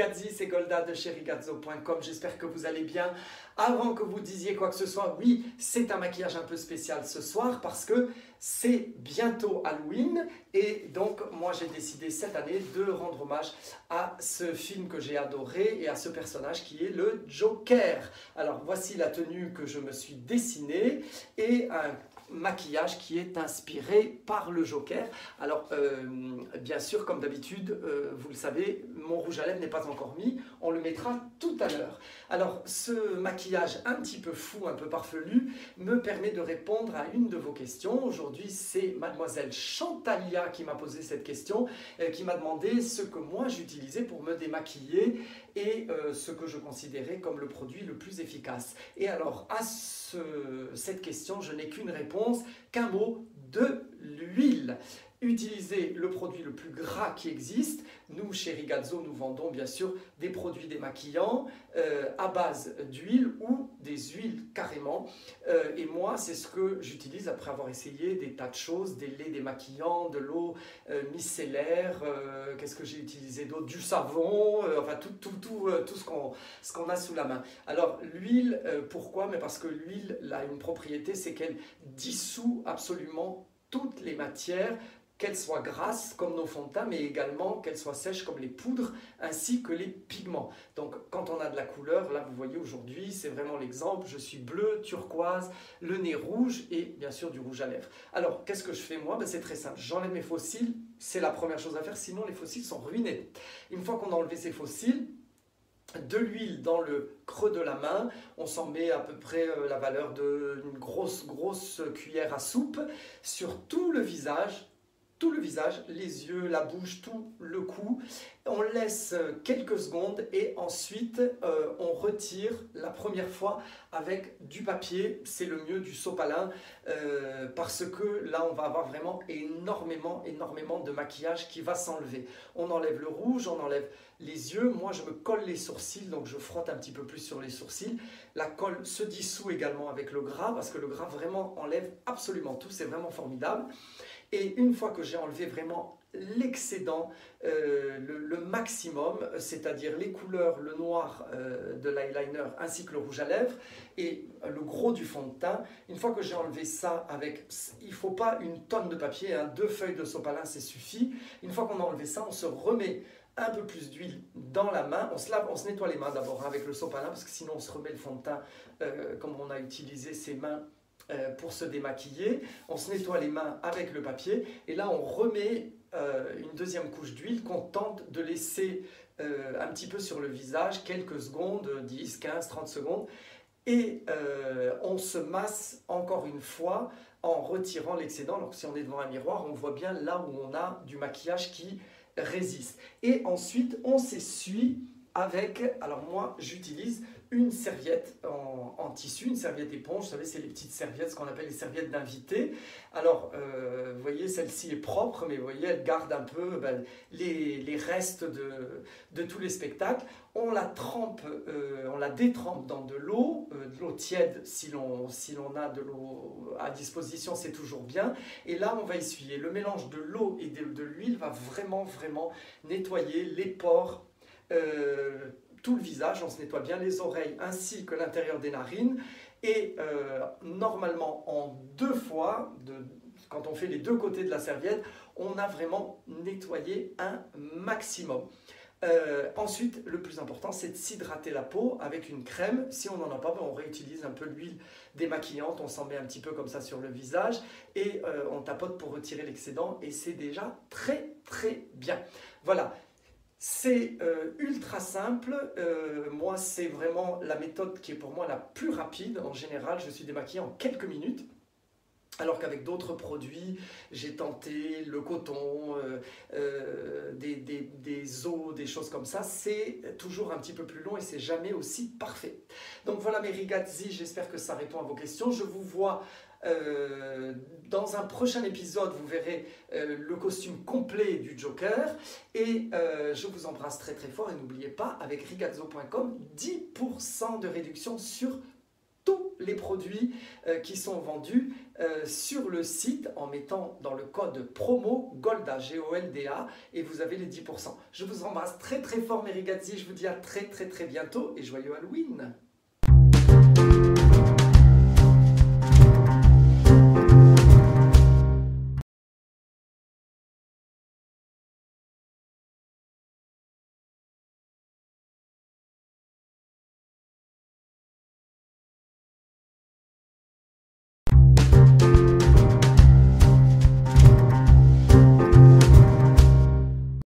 Rigazzi, c'est Golda de chez rigazzo.com. J'espère que vous allez bien. Avant que vous disiez quoi que ce soit, oui, c'est un maquillage un peu spécial ce soir parce que c'est bientôt Halloween et donc moi j'ai décidé cette année de rendre hommage à ce film que j'ai adoré et à ce personnage qui est le Joker. Alors voici la tenue que je me suis dessinée et un maquillage qui est inspiré par le Joker. Alors bien sûr, comme d'habitude, vous le savez, mon rouge à lèvres n'est pas encore mis, on le mettra tout à l'heure. Alors ce maquillage un petit peu fou, un peu farfelu, me permet de répondre à une de vos questions. Aujourd'hui, c'est mademoiselle Chantalia qui m'a posé cette question, qui m'a demandé ce que moi j'utilisais pour me démaquiller et ce que je considérais comme le produit le plus efficace. Et alors à cette question, je n'ai qu'une réponse, qu'un mot: de l'huile. Utilisez le produit le plus gras qui existe. Nous, chez Rigazzo, nous vendons bien sûr des produits démaquillants à base d'huile ou des huiles carrément. Et moi, c'est ce que j'utilise après avoir essayé des tas de choses, des laits démaquillants, de l'eau micellaire, qu'est-ce que j'ai utilisé d'autre, du savon, enfin tout ce qu'on a sous la main. Alors l'huile, pourquoi? Mais parce que l'huile a une propriété, c'est qu'elle dissout absolument toutes les matières, qu'elles soient grasses comme nos fonds de teint, mais également qu'elles soient sèches comme les poudres, ainsi que les pigments. Donc quand on a de la couleur, là vous voyez aujourd'hui, c'est vraiment l'exemple, je suis bleu, turquoise, le nez rouge et bien sûr du rouge à lèvres. Alors qu'est-ce que je fais moi? C'est très simple, j'enlève mes faux cils, c'est la première chose à faire, sinon les faux cils sont ruinés. Une fois qu'on a enlevé ces faux cils, de l'huile dans le creux de la main, on s'en met à peu près la valeur d'une grosse cuillère à soupe sur tout le visage, les yeux, la bouche, tout le cou. On laisse quelques secondes et ensuite on retire la première fois avec du papier, c'est le mieux, du sopalin, parce que là on va avoir vraiment énormément de maquillage qui va s'enlever. On enlève le rouge, on enlève les yeux. Moi je me colle les sourcils, donc je frotte un petit peu plus sur les sourcils. La colle se dissout également avec le gras, parce que le gras vraiment enlève absolument tout, c'est vraiment formidable. Et une fois que j'ai enlevé vraiment l'excédent, le maximum, c'est-à-dire les couleurs, le noir de l'eyeliner ainsi que le rouge à lèvres et le gros du fond de teint, une fois que j'ai enlevé ça avec, il ne faut pas une tonne de papier, hein, 2 feuilles de sopalin c'est suffit. Une fois qu'on a enlevé ça, on se remet un peu plus d'huile dans la main, on se nettoie les mains d'abord avec le sopalin parce que sinon on se remet le fond de teint comme on a utilisé ses mains pour se démaquiller. On se nettoie les mains avec le papier et là on remet une deuxième couche d'huile qu'on tente de laisser un petit peu sur le visage, quelques secondes, 10, 15, 30 secondes, et on se masse encore une fois en retirant l'excédent. Donc si on est devant un miroir, on voit bien là où on a du maquillage qui résiste. Et ensuite on s'essuie avec, alors moi j'utilise une serviette en tissu, une serviette éponge, vous savez c'est les petites serviettes, ce qu'on appelle les serviettes d'invité. Alors vous voyez celle-ci est propre, mais vous voyez elle garde un peu les restes de tous les spectacles. On la trempe, on la détrempe dans de l'eau tiède si l'on a de l'eau à disposition, c'est toujours bien. Et là on va essuyer. Le mélange de l'eau et de l'huile va vraiment nettoyer les pores, tout le visage. On se nettoie bien les oreilles ainsi que l'intérieur des narines et normalement en 2 fois, quand on fait les 2 côtés de la serviette, on a vraiment nettoyé un maximum. Ensuite, le plus important, c'est de s'hydrater la peau avec une crème. Si on n'en a pas, on réutilise un peu l'huile démaquillante, on s'en met un petit peu comme ça sur le visage et on tapote pour retirer l'excédent et c'est déjà très bien. Voilà. C'est ultra simple, moi c'est vraiment la méthode qui est pour moi la plus rapide. En général, je suis démaquillé en quelques minutes. Alors qu'avec d'autres produits, j'ai tenté le coton, des os, des choses comme ça, c'est toujours un petit peu plus long et c'est jamais aussi parfait. Donc voilà mes Rigazzi, j'espère que ça répond à vos questions. Je vous vois dans un prochain épisode, vous verrez le costume complet du Joker et je vous embrasse très fort et n'oubliez pas, avec rigazzo.com, 10% de réduction sur tous les produits qui sont vendus sur le site en mettant dans le code promo GOLDA, G-O-L-D-A, et vous avez les 10%. Je vous embrasse très très fort mes ragazzi, je vous dis à très très très bientôt et joyeux Halloween!